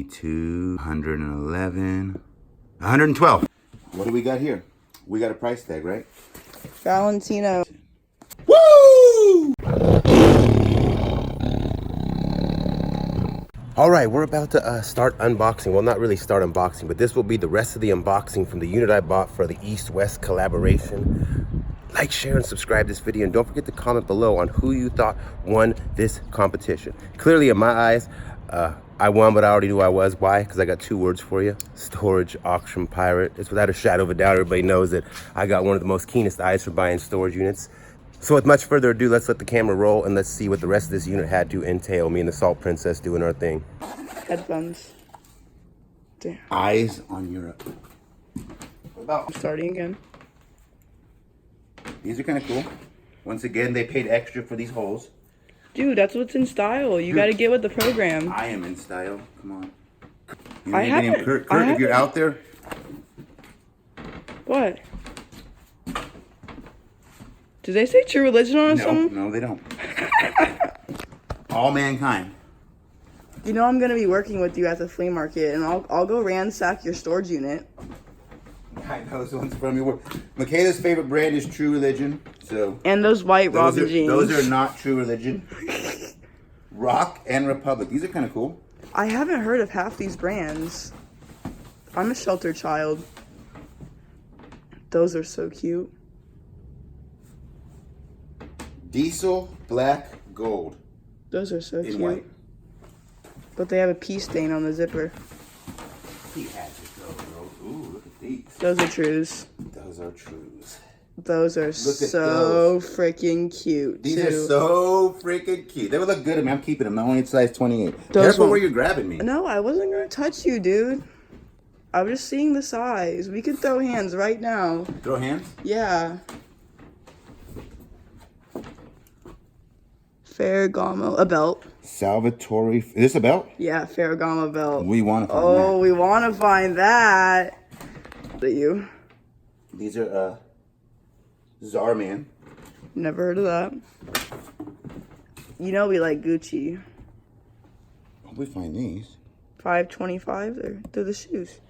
192, 111, 112. What do we got here? We got a price tag, right? Valentino. Woo! All right, we're about to start unboxing. Well, not really start unboxing, but this will be the rest of the unboxing from the unit I bought for the East-West collaboration. Like, share, and subscribe this video, and don't forget to comment below on who you thought won this competition. Clearly, in my eyes, I won, but I already knew I was. Why? Because I got two words for you: storage auction pirate. It's without a shadow of a doubt. Everybody knows that I got one of the most keenest eyes for buying storage units. So with much further ado, let's let the camera roll and let's see what the rest of this unit had to entail. Me and the Salt Princess doing our thing. Headphones. Damn. Eyes on Europe. What about? I'm starting again. These are kind of cool. Once again, they paid extra for these holes. Dude, that's what's in style. You gotta get with the program. I am in style. Come on. I haven't. Kurt, if you're out there. What? Do they say True Religion on something? No, they don't. All mankind. You know I'm gonna be working with you at the flea market, and I'll go ransack your storage unit. I know this one's from your work. Michaela's favorite brand is True Religion. So. And those white Robin jeans. Those are not True Religion. Rock and Republic. These are kind of cool. I haven't heard of half these brands. I'm a shelter child. Those are so cute. Diesel Black Gold. Those are so cute. White. But they have a pea stain on the zipper. He has it though, bro. Ooh, look at these. Those are Trues. Those are Trues. Those are so freaking cute. These are so freaking cute. They would look good. I mean, I'm keeping them. I only size 28. Those Careful where you're grabbing me. No, I wasn't gonna touch you, dude. I was just seeing the size. We could throw hands right now. Throw hands? Yeah. Ferragamo, a belt. Salvatore. Is this a belt? Yeah, Ferragamo belt. We want to find that. Oh, we want to find that. That you? These are Zarman. Never heard of that. You know we like Gucci. Hope we find these. $5.25. They're the shoes.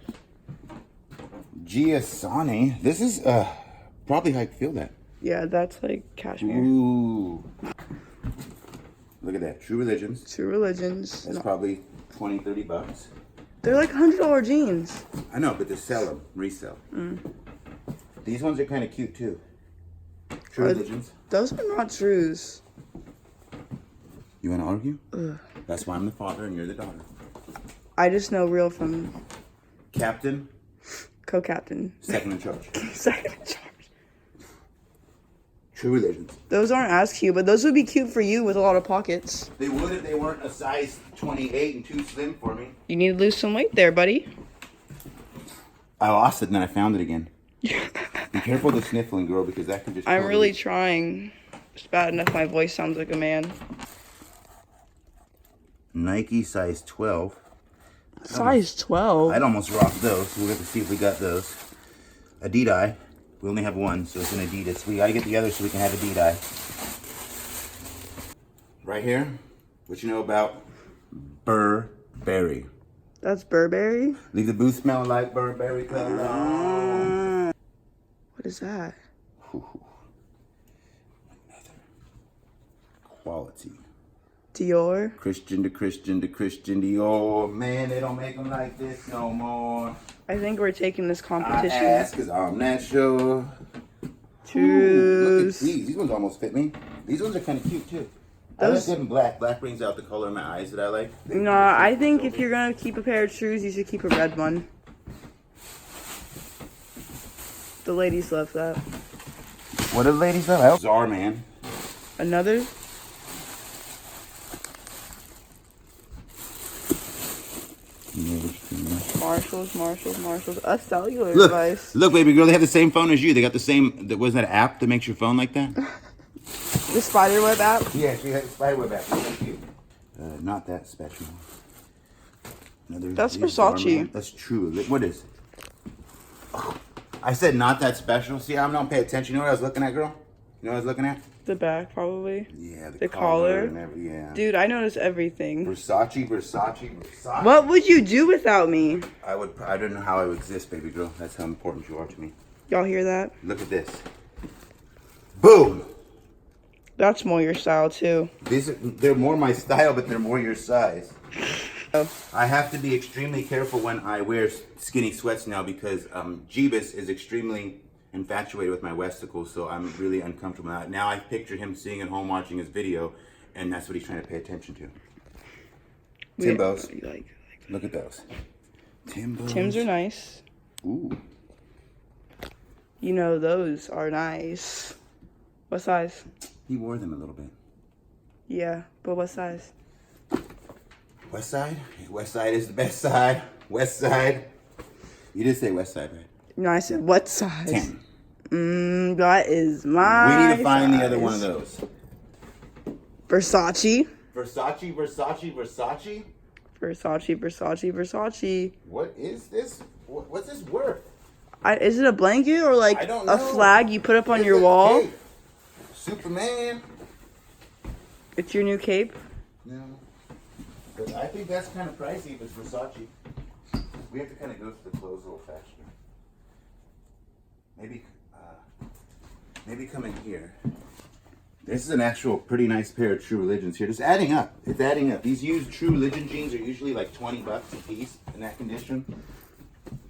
Giasani. This is probably how I feel that. Yeah, that's like cashmere. Ooh. Look at that. True Religions. True Religions. That's probably 20, 30 bucks. They're like $100 jeans. I know, but to sell them, resell. These ones are kind of cute too. True Religions. Those are not Trues. You want to argue? Ugh. That's why I'm the father and you're the daughter. I just know real from Captain. Co-captain. Second in charge. Second in charge. True Religions. Those aren't as cute, but those would be cute for you with a lot of pockets. They would if they weren't a size 28 and too slim for me. You need to lose some weight there, buddy. I lost it and then I found it again. Be careful of the sniffling, girl, because that can just... I'm really trying. It's bad enough my voice sounds like a man. Nike size 12. Size 12? I'd almost rock those. We'll have to see if we got those. Adidas. We only have one, so it's an Adidas. We gotta get the other so we can have Adidas. Right here, what you know about Burberry? That's Burberry? Leave the booth smelling like Burberry cologne. What is that? Another quality. Dior? Christian to Christian to Christian Dior. Man, they don't make them like this no more. I think we're taking this competition. I ask because I'm not sure. Trues. Look at these. These ones almost fit me. These ones are kind of cute too. I like them black. Black brings out the color in my eyes that I like. No, I think if you're going to keep a pair of Trues, you should keep a red one. The ladies love that. What do the ladies love? Zarman. Another? Marshalls. A cellular device. Look, baby girl, they have the same phone as you. They got the same, wasn't that an app that makes your phone like that? The Spiderweb app? Yeah, she has a Spiderweb app. That's cute. Not that special. That's Versace. That's true. What is it? Oh, I said not that special. See, I don't pay attention. You know what I was looking at, girl? You know what I was looking at? The back, probably. Yeah, The collar. And yeah. Dude, I notice everything. Versace. What would you do without me? I don't know how I would exist, baby girl. That's how important you are to me. Y'all hear that? Look at this. Boom! That's more your style, too. They're more my style, but they're more your size. Oh. I have to be extremely careful when I wear skinny sweats now because Jeebus is extremely infatuated with my westicles, so I'm really uncomfortable now. I picture him sitting at home watching his video, and that's what he's trying to pay attention to. Timbos. Look at those. Timbos. Timbs are nice. Ooh. You know, those are nice. What size? He wore them a little bit. Yeah, but what size? West side? West side is the best side. West side. You did say west side, right? No, I said what size? 10. That is my We need to find size. the other one of those. Versace. Versace. Versace. What is this? What's this worth? Is it a blanket or like I don't a know. flag you put up on It's your a wall? cape. Superman. It's your new cape? No. But I think that's kind of pricey if it's Versace. We have to kind of go through the clothes a little faster. Maybe come in here. This is an actual pretty nice pair of True Religions here. Just adding up. It's adding up. These used True Religion jeans are usually like $20 a piece in that condition.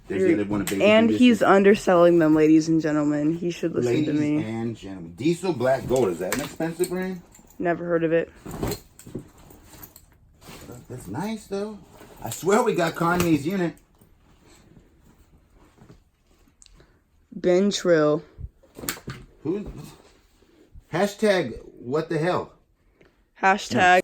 There's the other one of Baby And Judas. he's underselling them, ladies and gentlemen. He should listen Ladies to me. and gentlemen. Diesel Black Gold. Is that an expensive brand? Never heard of it. That's nice though. I swear we got Kanye's unit. Ben Trill. Who? Hashtag what the hell? Hashtag.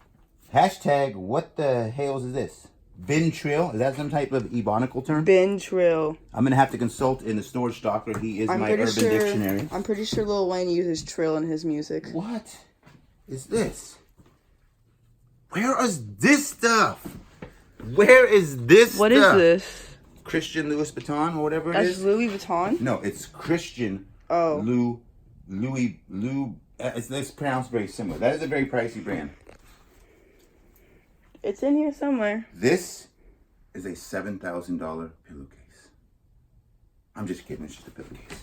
Hashtag what the hell is this? Ben Trill? Is that some type of ebonical term? Ben Trill. I'm gonna have to consult in the storage stalker. He is my urban dictionary. I'm pretty sure Lil Wayne uses Trill in his music. What is this? Where is this stuff? Where is this What stuff? is this? Christian Louis Vuitton or whatever it That's is? Louis Vuitton? No, it's Christian Oh. Louis. It's pronounced very similar. That is a very pricey brand. It's in here somewhere. This is a $7,000 pillowcase. I'm just kidding. It's just a pillowcase.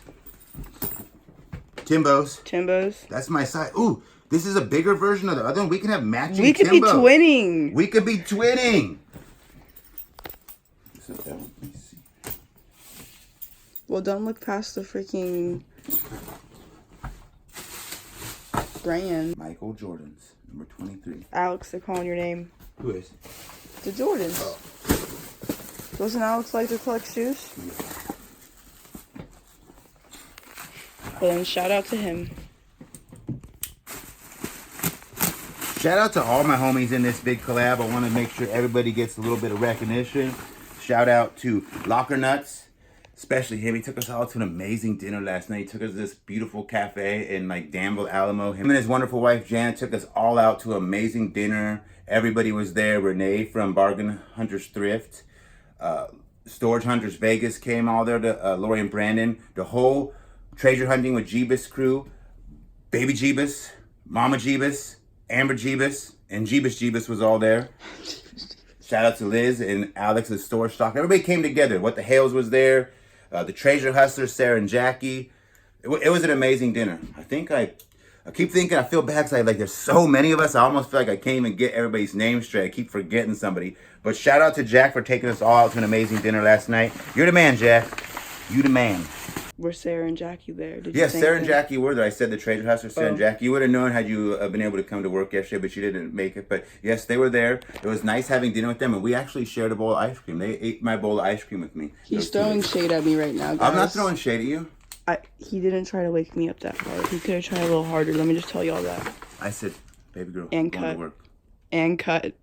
Timbos. That's my size. Ooh, this is a bigger version of the other one. We can have matching We could be twinning. We could be twinning. Let me see. Well, don't look past the freaking brand. Michael Jordan's, number 23. Alex, they're calling your name. Who is? The Jordans. Oh. Doesn't Alex like to collect shoes? Well, then shout out to him. Shout out to all my homies in this big collab. I want to make sure everybody gets a little bit of recognition. Shout out to Locker Nuts, especially him. He took us all to an amazing dinner last night. He took us to this beautiful cafe in like Danville, Alamo. Him and his wonderful wife Janet took us all out to an amazing dinner. Everybody was there. Renee from Bargain Hunters Thrift, Storage Hunters Vegas came all there. To Lori and Brandon, the whole Treasure Hunting with Jeebus crew, Baby Jeebus, Mama Jeebus, Amber Jeebus, and Jeebus was all there. Shout out to Liz and Alex's store stock. Everybody came together. What the Hales was there. The Treasure Hustlers, Sarah and Jackie. It was an amazing dinner. I keep thinking, I feel bad because there's so many of us. I almost feel like I can't even get everybody's name straight. I keep forgetting somebody. But shout out to Jack for taking us all out to an amazing dinner last night. You're the man, Jack. You the man. Were Sarah and Jackie there? Did you Yes, thank Sarah and them? Jackie were there. I said the Treasure Hustler, Sarah and Jackie. You would have known had you been able to come to work yesterday, but you didn't make it. But yes, they were there. It was nice having dinner with them, and we actually shared a bowl of ice cream. They ate my bowl of ice cream with me. He's throwing shade at me right now, guys. I'm not throwing shade at you. He didn't try to wake me up that hard. He could have tried a little harder. Let me just tell y'all that. I said, baby girl, And going cut. to work. And cut.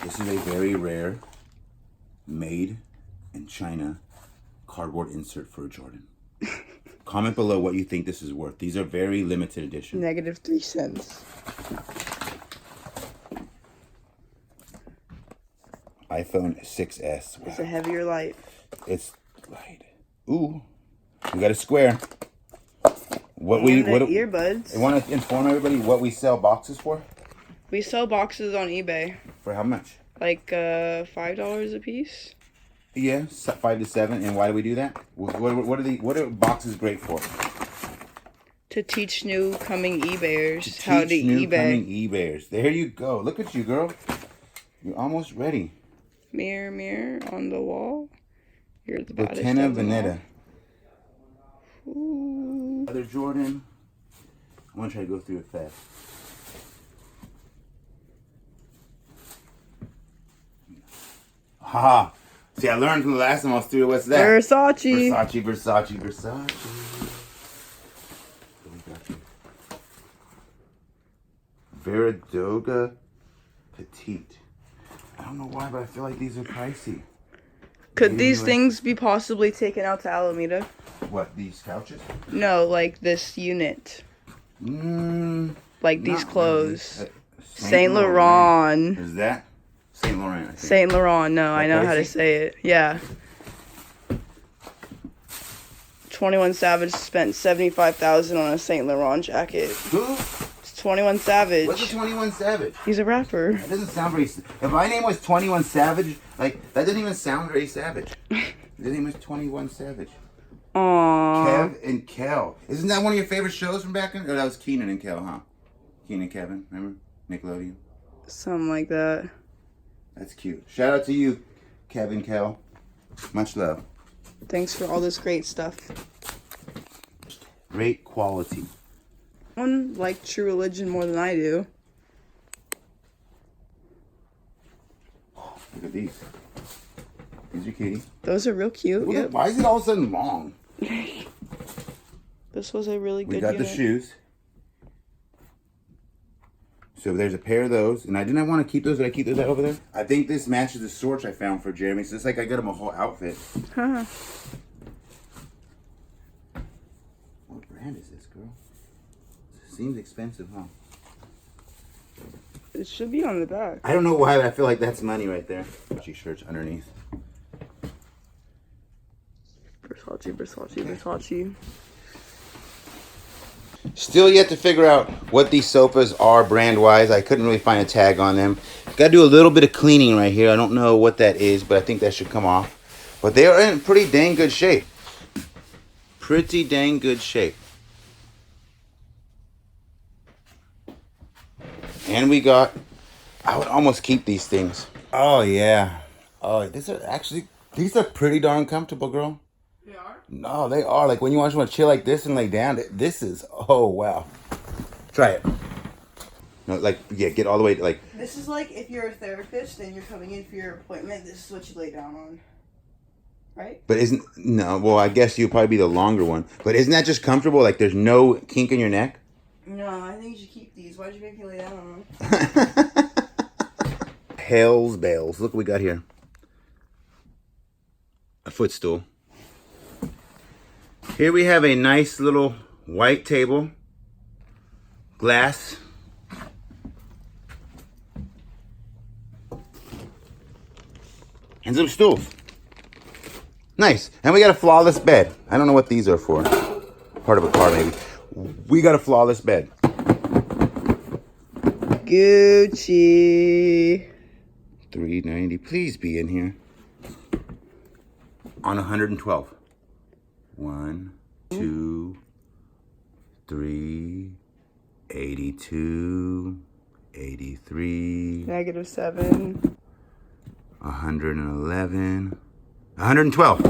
This is a very rare, made in China cardboard insert for a Jordan. Comment below what you think this is worth. These are very limited edition. -3 cents. iPhone 6S. Wow. It's a heavier light. It's light. Ooh, we got a square. What the earbuds. You want to inform everybody what we sell boxes for? We sell boxes on eBay. For how much? Like $5 a piece. Yeah, 5 to 7. And why do we do that? What are boxes great for? To teach new coming eBayers how to eBay. Coming eBayers. There you go. Look at you, girl. You're almost ready. Mirror, mirror on the wall. You're the baddest Lieutenant of them all. Vanetta. Ooh. Other Jordan. I'm gonna try to go through it fast. Haha. See, I learned from the last time I was through. What's that? Versace. Versace. What we got here? Veradoga Petite. I don't know why, but I feel like these are pricey. Could these things be possibly taken out to Alameda? What, these couches? No, like this unit. Like these clothes. Really. Saint Laurent. Is that? Saint Laurent, I think. Saint Laurent, no, I know how to say it. Yeah. 21 Savage spent $75,000 on a Saint Laurent jacket. Who? It's 21 Savage. What's a 21 Savage? He's a rapper. That doesn't sound very... If my name was 21 Savage, like, that doesn't even sound very savage. His name is 21 Savage. Aww. Kev and Kel. Isn't that one of your favorite shows from back in? Or that was Keenan and Kel, huh? Keenan and Kevin, remember? Nickelodeon. Something like that. That's cute. Shout out to you, Kevin, Kel. Much love. Thanks for all this great stuff. Great quality. One like True Religion more than I do. Look at these. These are kitty. Those are real cute. Well, Yep. why is it all of a sudden long? This was a really good We got unit. the shoes. So there's a pair of those. And I didn't want to keep those. Did I keep those out over there? I think this matches the shorts I found for Jeremy. So it's like I got him a whole outfit. Huh. What brand is this, girl? Seems expensive, huh? It should be on the back. I don't know why, but I feel like that's money right there. Gucci shirts underneath. Versace. Still yet to figure out what these sofas are brand-wise. I couldn't really find a tag on them. Got to do a little bit of cleaning right here. I don't know what that is, but I think that should come off. But they are in pretty dang good shape. Pretty dang good shape. And we got... I would almost keep these things. Oh, yeah. Oh, these are pretty darn comfortable, girl. They are? No, they are. Like when you want to chill like this and lay down, this is, oh, wow. Try it. No, like, yeah, get all the way to like. This is like if you're a therapist and you're coming in for your appointment, this is what you lay down on. Right? But well, I guess you'll probably be the longer one. But isn't that just comfortable? Like there's no kink in your neck? No, I think you should keep these. Why'd you make me lay down on them? Hell's bells. Look what we got here. A footstool. Here we have a nice little white table. Glass. And some stools. Nice. And we got a flawless bed. I don't know what these are for. Part of a car, maybe. We got a flawless bed. Gucci. $390. Please be in here. On 112. 1, 2, 3, 82, 83. -7. 111. 112.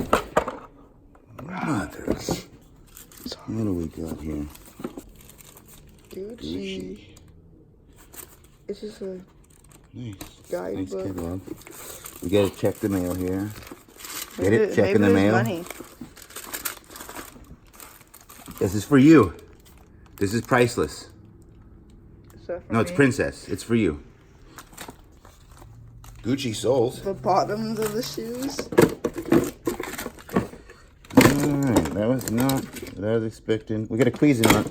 Mothers. What do we got here? Gucci. It's just a Nice. guidebook. Nice catalog. We gotta check the mail here. Get it? Checking the there's mail. Money. This is for you. This is priceless. Is that for No, it's me? Princess. It's for you. Gucci soles. The bottoms of the shoes. Alright, that was not what I was expecting. We got a Cuisinart.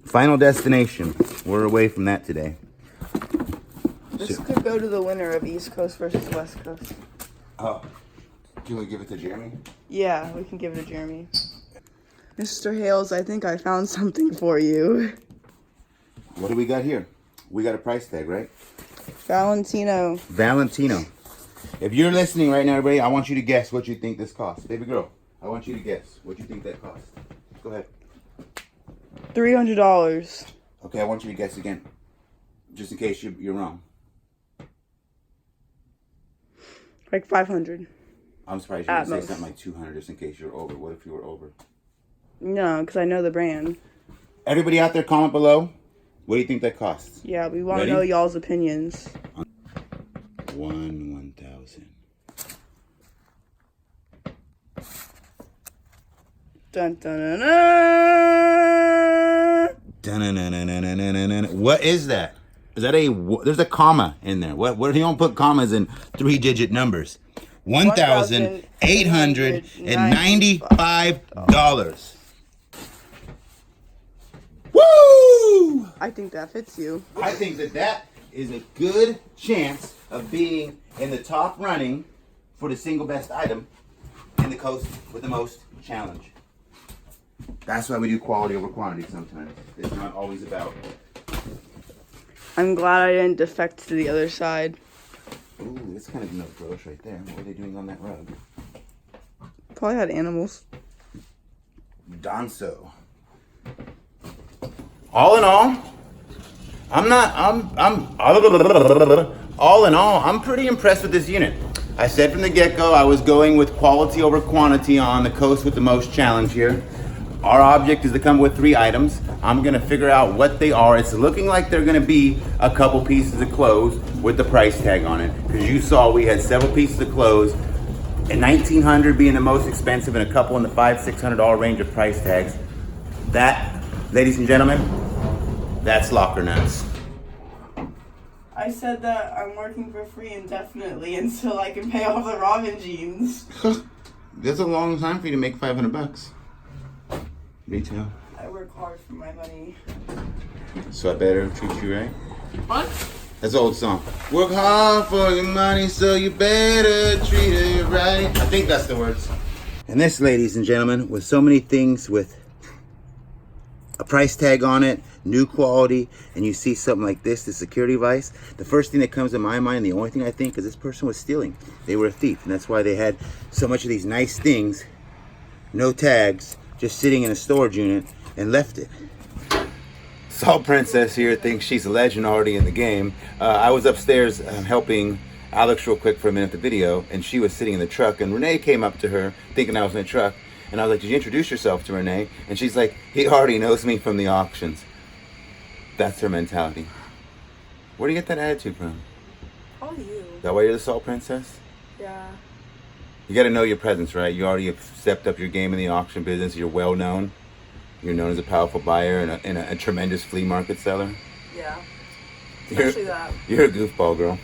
Final destination. We're away from that today. This could go to the winner of East Coast versus West Coast. Oh. Do you want to give it to Jeremy? Yeah, we can give it to Jeremy. Mr. Hales, I think I found something for you. What do we got here? We got a price tag, right? Valentino. Valentino. If you're listening right now, everybody, I want you to guess what you think this costs. Baby girl, I want you to guess what you think that costs. Go ahead. $300. Okay, I want you to guess again. Just in case you're wrong. Like 500. I'm surprised you didn't say most. something like 200 just in case you're over. What if you were over? No, because I know the brand. Everybody out there, comment below. What do you think that costs? Yeah, we want to Ready? know y'all's opinions. 1,000. Dun dun dun dun. What is that? Is that there's a comma in there. What you don't put commas in 3-digit numbers. $1,895. Woo! I think that fits you. I think that is a good chance of being in the top running for the single best item in the coast with the most challenge. That's why we do quality over quantity sometimes. It's not always about. I'm glad I didn't defect to the other side. Ooh, that's kind of no gross right there. What are they doing on that rug? Probably had animals. Donso. All in all, all in all, I'm pretty impressed with this unit. I said from the get-go I was going with quality over quantity on the coast with the most challenge here. Our object is to come with 3 items. I'm gonna figure out what they are. It's looking like they're gonna be a couple pieces of clothes with the price tag on it. Because you saw we had several pieces of clothes, and $1,900 being the most expensive, and a couple in the $500-600 range of price tags. That, ladies and gentlemen, that's locker nuts. I said that I'm working for free indefinitely until I can pay off the Robin jeans. That's a long time for you to make $500. Retail. I work hard for my money. So I better treat you right. What? That's an old song. Work hard for your money, so you better treat it right. I think that's the words. And this, ladies and gentlemen, with so many things with a price tag on it, new quality, and you see something like this, the security device, the first thing that comes to my mind, the only thing I think, is this person was stealing. They were a thief, and that's why they had so much of these nice things, no tags, just sitting in a storage unit, and left it. Salt Princess here thinks she's a legend already in the game. I was upstairs helping Alex real quick for a minute of the video, and she was sitting in the truck, and Renee came up to her thinking I was in the truck, and I was like, did you introduce yourself to Renee? And she's like, he already knows me from the auctions. That's her mentality. Where do you get that attitude from? Probably you. Is that why you're the Salt Princess? Yeah. You got to know your presence, right? You already have stepped up your game in the auction business. You're well known. You're known as a powerful buyer and a tremendous flea market seller. Yeah. Especially that. You're a goofball, girl.